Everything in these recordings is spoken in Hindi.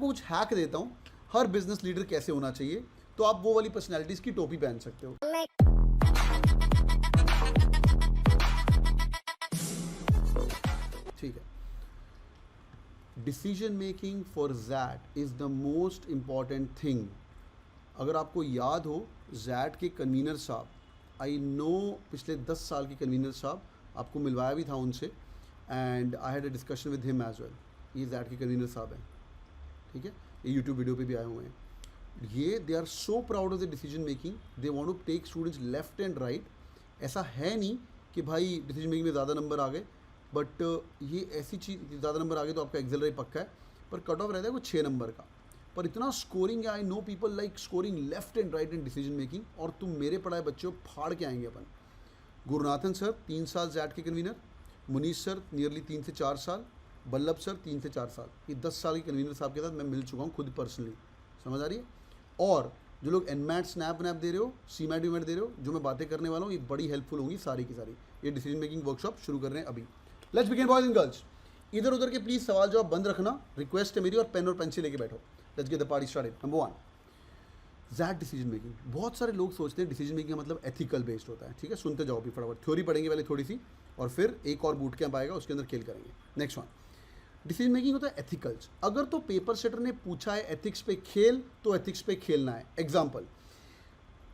आपको कुछ हैक देता हूँ हर बिजनेस लीडर कैसे होना चाहिए, तो आप वो वाली पर्सनैलिटीज़ की टोपी पहन सकते हो। ठीक है। Decision making for XAT is the most important thing. अगर आपको याद हो, जैट के कन्वीनर साहब, आई नो पिछले 10 साल के कन्वीनर साहब, आपको मिलवाया भी था उनसे, and I had a discussion with him as well. ये जैट के कन्वीनर साहब हैं, ठीक है, ये यूट्यूब वीडियो पे भी आए हुए हैं। ये they are so proud of the decision making, they want to take students left and right. ऐसा है नहीं कि भाई डिसीजन मेकिंग में ज़्यादा नंबर आ गए, बट ये ऐसी चीज़, ज़्यादा नंबर आ गए तो आपका एक्सेलरी पक्का है, पर कट ऑफ रहता है कुछ 6 नंबर का। पर इतना स्कोरिंग है, I know people like scoring left and right in decision making, और तुम मेरे पढ़ाए बच्चों फाड़ के आएंगे अपन। गुरुनाथन सर 3 साल जैट के कन्वीनर, मुनीश सर नियरली 3 से 4 साल, बल्लभ सर 3 से 4 साल, ये 10 साल के कन्वीनर साहब के साथ मैं मिल चुका हूँ खुद पर्सनली, समझ आ रही है। और जो लोग एनमैट स्नैप वैप दे रहे हो, सीमैट वीमैट दे रहे हो, जो मैं बातें करने वाला हूँ ये बड़ी हेल्पफुल होंगी सारी की सारी। ये डिसीजन मेकिंग वर्कशॉप शुरू कर रहे हैं अभी। Let's begin boys and girls. इधर उधर के प्लीज सवाल जवाब बंद रखना, रिक्वेस्ट है मेरी, और पेन और पेंसिल लेके बैठो। Let's get the party started. Number 1, XAT decision making. बहुत सारे लोग सोचते हैं डिसीजन मेकिंग का मतलब एथिकल बेस्ड होता है, ठीक है, सुनते जाओ भी फटाफट। थ्योरी पढ़ेंगे पहले थोड़ी सी, और फिर एक और बूट कैंप आएगा, उसके अंदर खेल करेंगे। नेक्स्ट वन, डिसीजन मेकिंग होता है एथिकल्स। अगर तो पेपर सेटर ने पूछा है एथिक्स पे खेल, तो एथिक्स पे खेलना है। एग्जाम्पल,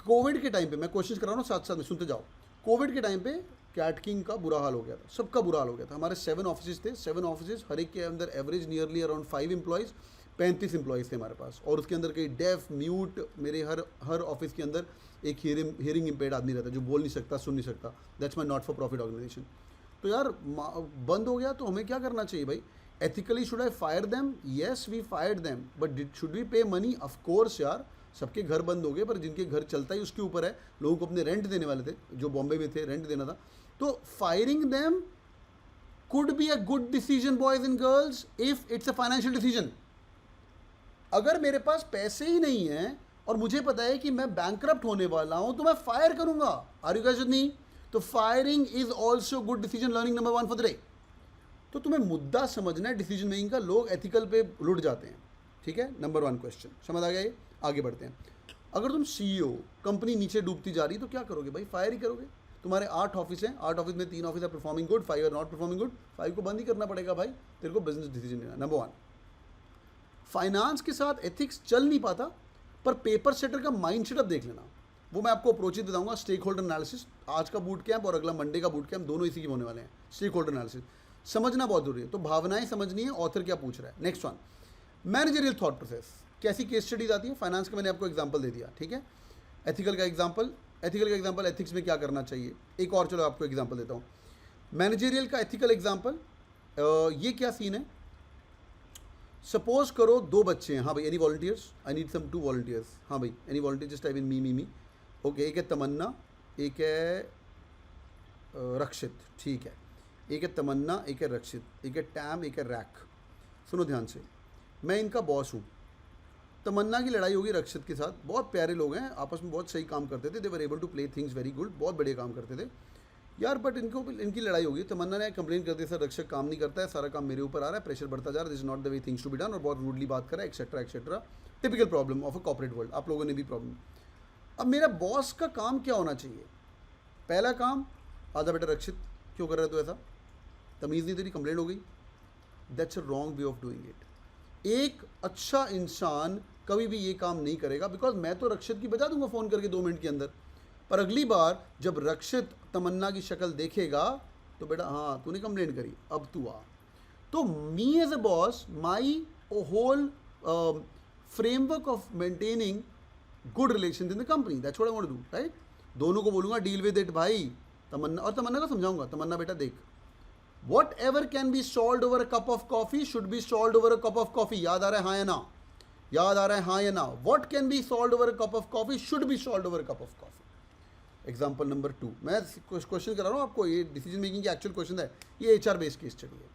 कोविड के टाइम पे, मैं क्वेश्चन कर रहा हूँ साथ साथ में, सुनते जाओ। कोविड के टाइम पे कैट किंग का बुरा हाल हो गया था, सबका बुरा हाल हो गया था। हमारे 7 ऑफिस थे, 7 ऑफिस, हर एक के अंदर average nearly around 5 employees, 35 employees थे हमारे पास, और उसके अंदर कई डेफ म्यूट, मेरे हर ऑफिस के अंदर एक हियरिंग इम्पेयर्ड आदमी रहता है जो बोल नहीं सकता, सुन नहीं सकता। That's my not for profit organisation. तो यार बंद हो गया तो हमें क्या करना चाहिए भाई? Ethically should I fire them? Yes we fired them, but should we pay money? Of course यार, सबके घर बंद हो गए, पर जिनके घर चलता ही उसके ऊपर है। लोगों को अपने रेंट देने वाले थे, जो बॉम्बे में थे, रेंट देना था। तो firing them could be a good decision boys and girls if it's a financial decision. अगर मेरे पास पैसे ही नहीं है और मुझे पता है कि मैं बैंकरप्ट होने वाला हूं, तो मैं फायर करूंगा। Are you guys with me? तो firing is also good decision learning number 1 for the day. तो तुम्हें मुद्दा समझना है डिसीजन मेकिंग का, लोग एथिकल पे लुट जाते हैं, ठीक है। नंबर 1 क्वेश्चन समझ आ गया ये? आगे बढ़ते हैं। अगर तुम सीईओ, कंपनी नीचे डूबती जा रही तो क्या करोगे भाई? फायर ही करोगे। तुम्हारे 8 ऑफिस हैं, 8 ऑफिस में 3 ऑफिस है performing good, 5 are not performing good, 5 को बंद ही करना पड़ेगा भाई, तेरे को बिजनेस डिसीजन लेना। नंबर 1, फाइनेंस के साथ एथिक्स चल नहीं पाता, पर पेपर सेटर का माइंड सेटअप देख लेना। वो मैं आपको अप्रोच ही बताऊंगा, स्टेक होल्डर एनालिसिस। आज का बूट कैंप और अगला मंडे का बूट कैंप दोनों इसी के होने वाले हैं। स्टेक होल्डर एनालिसिस समझना बहुत जरूरी है, तो भावनाएं समझनी है, ऑथर क्या पूछ रहा है। Next one, managerial thought process. कैसी केस स्टडीज आती है? फाइनेंस का मैंने आपको एग्जांपल दे दिया, ठीक है। एथिकल का एग्जांपल, एथिक्स में क्या करना चाहिए। एक और चलो आपको एग्जांपल देता हूँ। मैनेजरियल का एथिकल एग्जांपल, ये क्या सीन है? सपोज करो 2 बच्चे हैं। हाँ भाई, any volunteers? I need some 2 volunteers. हाँ भाई, any volunteer? Just type in me. Okay, एक है तमन्ना, एक है रक्षित, ठीक है। एक है तमन्ना, एक है रक्षित, एक है टैम, एक है रैक। सुनो ध्यान से, मैं इनका बॉस हूँ। तमन्ना की लड़ाई होगी रक्षित के साथ, बहुत प्यारे लोग हैं, आपस में बहुत सही काम करते थे, they were able to play things very good, बहुत बढ़िया काम करते थे यार। बट इनकी लड़ाई होगी। तमन्ना ने कंप्लेन कर दिया, सर रक्षक काम नहीं करता है, सारा काम मेरे ऊपर आ रहा है, प्रेशर बढ़ता जा रहा है, this is not the way things to be done, और बहुत रूडली बात कर रहा है, etcetera etcetera. Typical problem of a corporate world, आप लोगों ने भी प्रॉब्लम। अब मेरा बॉस का काम क्या होना चाहिए? पहला काम, आधा बेटा रक्षित क्यों कर रहा है तो ऐसा? तमीज़ नहीं तेरी, कंप्लेंट हो गई। That's a wrong way of doing it. एक अच्छा इंसान कभी भी ये काम नहीं करेगा, बिकॉज मैं तो रक्षित की बजा दूंगा फ़ोन करके 2 मिनट के अंदर, पर अगली बार जब रक्षित तमन्ना की शक्ल देखेगा तो बेटा हाँ तूने कंप्लेंट करी, अब तू आ। तो me as a boss, my whole framework of maintaining good relation in the company, that's what I want to do, right. दोनों को बोलूंगा डील विद इट भाई। तमन्ना, और तमन्ना को समझाऊंगा, तमन्ना बेटा देख, what ever can be solve over a cup of coffee should be solve over a cup of coffee. याद आ रहा है हाँ या ना? याद आ रहा है हाँ या ना? What can be solve over a cup of coffee should be solve over a cup of coffee. Example number 2, मैं क्वेश्चन करा रहा हूँ आपको, ये डिसीजन मेकिंग की एक्चुअल क्वेश्चन है, ये HR बेस्ड केस स्टडी है।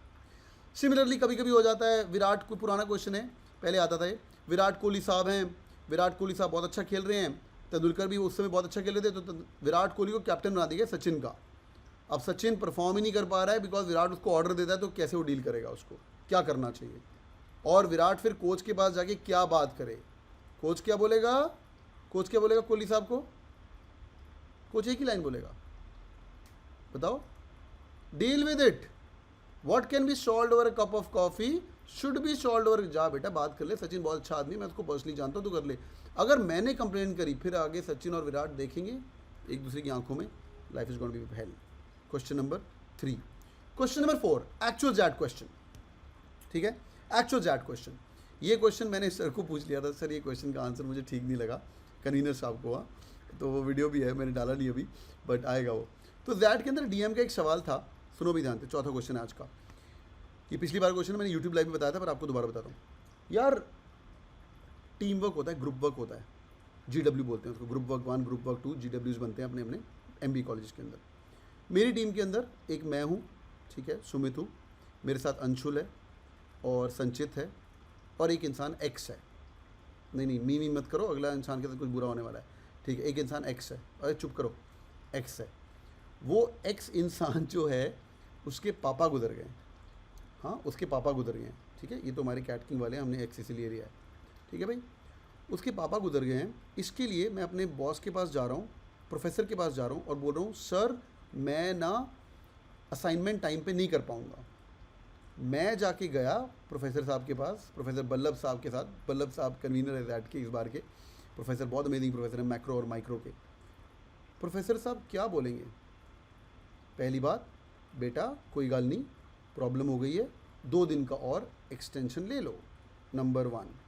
सिमिलरली कभी कभी हो जाता है, विराट को पुराना क्वेश्चन है, पहले आता था ये, विराट कोहली साहब हैं, विराट कोहली साहब बहुत अच्छा खेल रहे हैं, तेंदुलकर भी उस समय बहुत अच्छा खेल रहे थे, तो विराट कोहली को कैप्टन बना दिया सचिन का। अब सचिन परफॉर्म ही नहीं कर पा रहा है, बिकॉज विराट उसको ऑर्डर देता है, तो कैसे वो डील करेगा, उसको क्या करना चाहिए? और विराट फिर कोच के पास जाके क्या बात करे, कोच क्या बोलेगा, कोच क्या बोलेगा कोहली साहब को, कोच एक ही लाइन बोलेगा, बताओ, deal with it, what can be solved over a cup of coffee should be solved over, जा बेटा बात कर ले, सचिन बहुत अच्छा आदमी, मैं उसको पर्सनली जानता हूँ, तो कर ले। अगर मैंने कंप्लेंट करी फिर आगे सचिन और विराट देखेंगे एक दूसरे की आंखों में, life is going to be hell. Question number 3। Question number 4, actual XAT question, ठीक है, एक्चुअल जैट क्वेश्चन। ये क्वेश्चन मैंने सर को पूछ लिया था, सर ये क्वेश्चन का आंसर मुझे ठीक नहीं लगा, कन्वीनर साहब को, हाँ, तो वो वीडियो भी है, मैंने डाला नहीं अभी, बट आएगा वो। तो जैट के अंदर डीएम का एक सवाल था, सुनो भी ध्यान से, चौथा क्वेश्चन है आज का। ये पिछली बार क्वेश्चन मैंने यूट्यूब लाइव में बताया था, पर आपको दोबारा बताता हूँ। यार टीम वर्क होता है, ग्रुप वर्क होता है, GW बोलते हैं उसको, group work 1, group work 2, GWs बनते हैं अपने अपने MBA कॉलेज के अंदर। मेरी टीम के अंदर एक मैं हूँ, ठीक है, सुमित हूँ, मेरे साथ अंशुल है और संचित है, और एक इंसान X है। नहीं मी मत करो, अगला इंसान के साथ कुछ बुरा होने वाला है, ठीक है, एक इंसान X है, अरे चुप करो, X है। वो X इंसान जो है उसके पापा गुजर गए, हाँ उसके पापा गुजर गए हैं, ठीक है, ये तो हमारे कैट किंग वाले हैं, हमने X इसीलिए लिया है, ठीक है भाई, उसके पापा गुजर गए हैं। इसके लिए मैं अपने बॉस के पास जा रहा हूँ, प्रोफेसर के पास जा रहा हूँ और बोल रहा हूँ सर मैं ना असाइनमेंट टाइम पे नहीं कर पाऊँगा। मैं जाके गया प्रोफेसर साहब के पास, प्रोफेसर बल्लभ साहब के साथ, बल्लभ साहब कन्वीनर है दैट के इस बार के, प्रोफेसर बहुत अमेजिंग प्रोफेसर है मैक्रो और माइक्रो के। प्रोफेसर साहब क्या बोलेंगे, पहली बात बेटा कोई गल नहीं, प्रॉब्लम हो गई है, 2 दिन का और एक्सटेंशन ले लो, नंबर 1।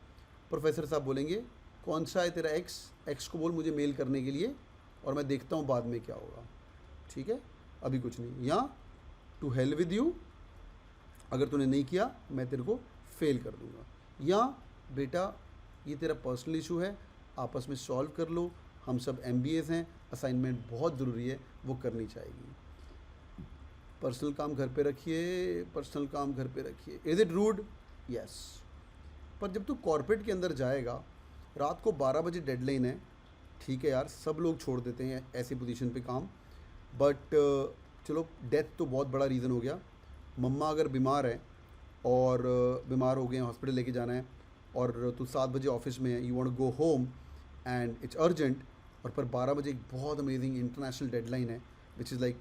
प्रोफेसर साहब बोलेंगे कौन सा है तेरा एक्स को बोल मुझे मेल करने के लिए, और मैं देखता हूँ बाद में क्या होगा, ठीक है, अभी कुछ नहीं, या टू हेल विद यू, अगर तूने नहीं किया मैं तेरे को फेल कर दूंगा, या बेटा ये तेरा पर्सनल इशू है, आपस में सॉल्व कर लो, हम सब MBAs हैं, असाइनमेंट बहुत ज़रूरी है, वो करनी चाहिए। पर्सनल काम घर पे रखिए, पर्सनल काम घर पे रखिए। Is it rude? यस। पर जब तू कॉर्पोरेट के अंदर जाएगा, रात को 12 बजे डेडलाइन है, ठीक है यार, सब लोग छोड़ देते हैं ऐसी पोजीशन पे काम, बट चलो डेथ तो बहुत बड़ा रीज़न हो गया। मम्मा अगर बीमार है और बीमार हो गए हैं, हॉस्पिटल लेके जाना है, और तू 7 बजे ऑफिस में है, you want go home and it's urgent, और पर 12 बजे एक बहुत अमेजिंग इंटरनेशनल डेडलाइन है which is like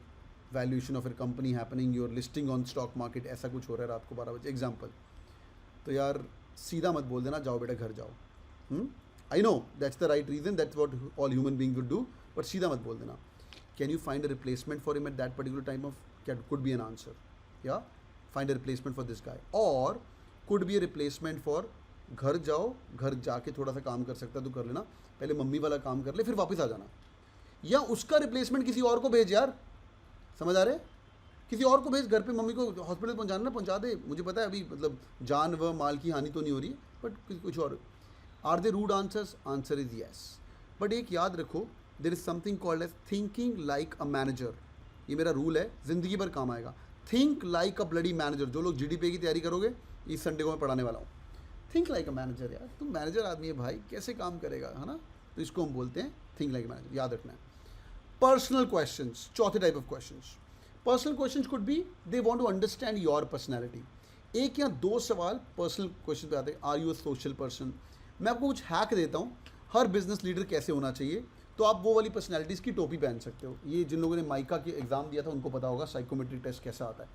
valuation of your company happening, your listing on stock market, ऐसा कुछ हो रहा है रात को 12 बजे एग्जाम्पल। तो यार सीधा मत बोल देना जाओ बेटा घर जाओ, I know that's the right reason, that's what all human being would do, but सीधा मत बोल देना। Can you find a replacement for him at that particular time off, cat could be an answer, या find a replacement for this guy, और could be a replacement for घर जाओ, घर जाके थोड़ा सा काम कर सकता है तो कर लेना, पहले मम्मी वाला काम कर ले फिर वापस आ जाना, या उसका रिप्लेसमेंट किसी और को भेज यार, समझ आ रहे, किसी और को भेज, घर पे मम्मी को हॉस्पिटल पहुंचाना ना पहुंचा दे, मुझे पता है अभी मतलब जान व माल की हानि तो नहीं हो रही है, बट कुछ और। Are they rude answers? Answer is yes, but एक याद रखो, there is something called as thinking like a manager, ये मेरा रूल है, ज़िंदगी भर काम आएगा। Think like a bloody manager, जो लोग GDP की तैयारी करोगे, इस संडे को मैं पढ़ाने वाला हूँ, थिंक लाइक अ मैनेजर, यार तुम मैनेजर आदमी है भाई, कैसे काम करेगा, है ना, तो इसको हम बोलते हैं थिंक लाइक मैनेजर, याद रखना है। पर्सनल क्वेश्चंस, चौथे type of questions. Personal questions could be they want to understand your personality. 1 या 2 सवाल पर्सनल क्वेश्चन पे आते हैं। Are you a social person? मैं आपको कुछ हैक देता हूँ, हर बिजनेस लीडर कैसे होना चाहिए, तो आप वो वाली पर्सनैलिटीज़ की टोपी पहन सकते हो। ये जिन लोगों ने माइका के एग्ज़ाम दिया था उनको पता होगा साइकोमेट्रिक टेस्ट कैसा आता है,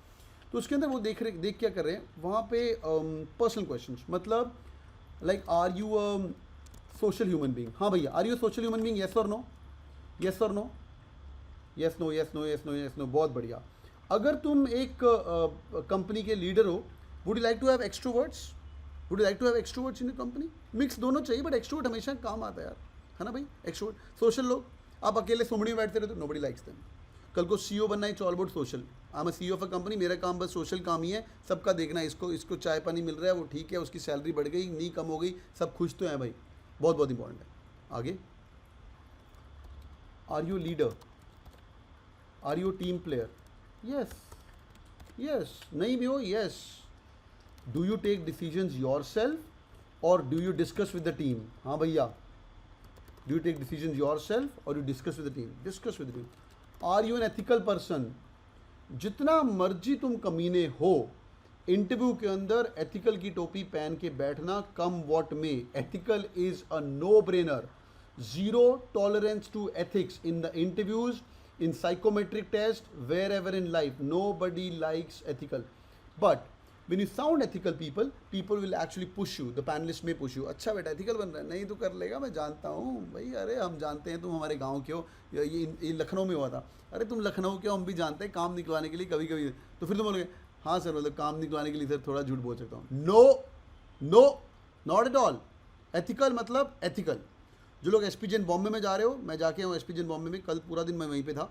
तो उसके अंदर वो देख क्या कर रहे हैं वहाँ पे, पर्सनल क्वेश्चंस, मतलब like are you a social human being, हाँ भैया are you social human being, yes और नो, येस और no, yes no, yes no, yes no, yes no, बहुत बढ़िया। अगर तुम एक कंपनी के लीडर हो, would you like to have extroverts, would you like to have extroverts in the company? Mix दोनों चाहिए, बट एक्सट्रोवर्ट हमेशा काम आता है यार, है ना भाई, एक्सट्रोवर्ट। सोशल लोग, आप अकेले सुमड़ी में बैठते रहते हो, नोबडी लाइक्स देम। कल को CEO बनना है, it's all about social, I am a CEO of a company, मेरा काम बस सोशल काम ही है, सबका देखना है, इसको चाय पानी मिल रहा है वो ठीक है, उसकी सैलरी बढ़ गई नहीं कम हो गई, सब खुश तो हैं भाई, बहुत बहुत इंपॉर्टेंट है। आगे, are you leader, are you team player? Yes, yes, नहीं भी हो, yes. Do you take decisions yourself और do you discuss with the team? हाँ भैया, do you take decisions yourself और you discuss with the team? Discuss with the team. Are you an ethical person? जितना मर्जी तुम कमीने हो, इंटरव्यू के अंदर एथिकल की टोपी पहन के बैठना, come what may. Ethical is a no brainer. Zero tolerance to ethics in the interviews, in psychometric test, wherever in life. Nobody likes ethical, but when you sound ethical, people will actually push you. The panelists may push you. अच्छा बेटा ethical बन रहा है, नहीं तो कर लेगा, मैं जानता हूँ भाई, अरे हम जानते हैं तुम हमारे गांव के हो, ये लखनऊ में हुआ था, अरे तुम लखनऊ के हो, हम भी जानते हैं, काम निकलवाने के लिए कभी कभी। तो फिर तुम बोलोगे हाँ सर, मतलब काम निकलवाने के लिए सर थोड़ा झूठ बोल सकता हूँ। No no, not at all. Ethical मतलब एथिकल। जो लोग एसपी जैन बॉम्बे में जा रहे हो, मैं जाके हूँ एसपी जैन बॉम्बे में, कल पूरा दिन मैं वहीं पे था,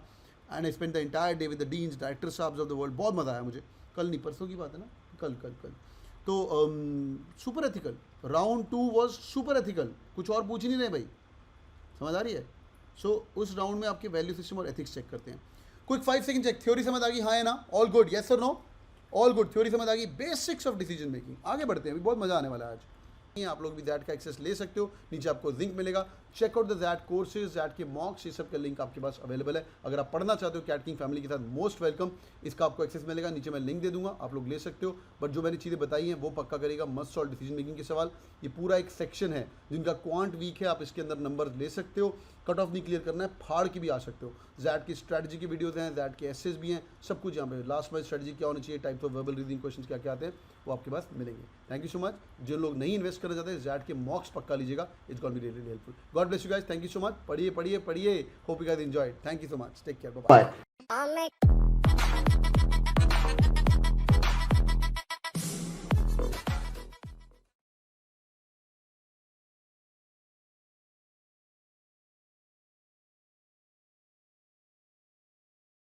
and I spend the entire day with the deans, director साहब ऑफ द वर्ल्ड। बहुत मज़ा आया मुझे। कल नहीं, परसों की बात है ना, कल कल कल। तो super ethical. Round 2 was super ethical, कुछ और पूछ ही नहीं रहे भाई, समझ आ रही है। सो उस राउंड में आपके वैल्यू सिस्टम और एथिक्स चेक करते हैं। Quick 5 second check. थ्योरी समझ आ गई, हाँ है ना, ऑल गुड, यस और नो, ऑल गुड। थ्योरी समझ आ गई, बेसिक्स ऑफ डिसीजन मेकिंग। आगे बढ़ते हैं, अभी बहुत मज़ा आने वाला है आज। आप लोग भी ज़ैट का एक्सेस ले सकते हो, नीचे आपको लिंक मिलेगा। चेक आउट द ज़ैट कोर्सेज, ज़ैट के मॉक्स, ये सब का लिंक आपके पास अवेलेबल है। अगर आप पढ़ना चाहते हो कैट किंग फैमिली के साथ, मोस्ट वेलकम। इसका आपको एक्सेस मिलेगा, नीचे मैं लिंक दे दूंगा, आप लोग ले सकते हो। बट जो मैंने चीज़ें बताई हैं वो पक्का करेगा, मस्ट सॉल्व डिसीजन मेकिंग के सवाल। ये पूरा एक सेक्शन है, जिनका क्वांट वीक है, आप इसके अंदर नंबर ले सकते हो। कट ऑफ नहीं क्लियर करना है, फाड़ के भी आ सकते हो। ज़ैट की स्ट्रैटेजी की वीडियोज़ हैं, ज़ैट के एसेज भी हैं, सब कुछ यहाँ पे। लास्ट में स्ट्रैटेजी क्या होनी चाहिए, types of verbal reading question क्या क्या आते हैं, वो आपके पास मिलेंगे। Thank you so much. जो लोग नहीं इन्वेस्ट करना चाहते, ज़ैट के मॉक्स पक्का लीजिएगा, it's got be really helpful. God bless you guys, thank you so much. पढ़िए पढ़िए पढ़िए, hope you guys enjoyed. Thank you so much, take care, bye bye.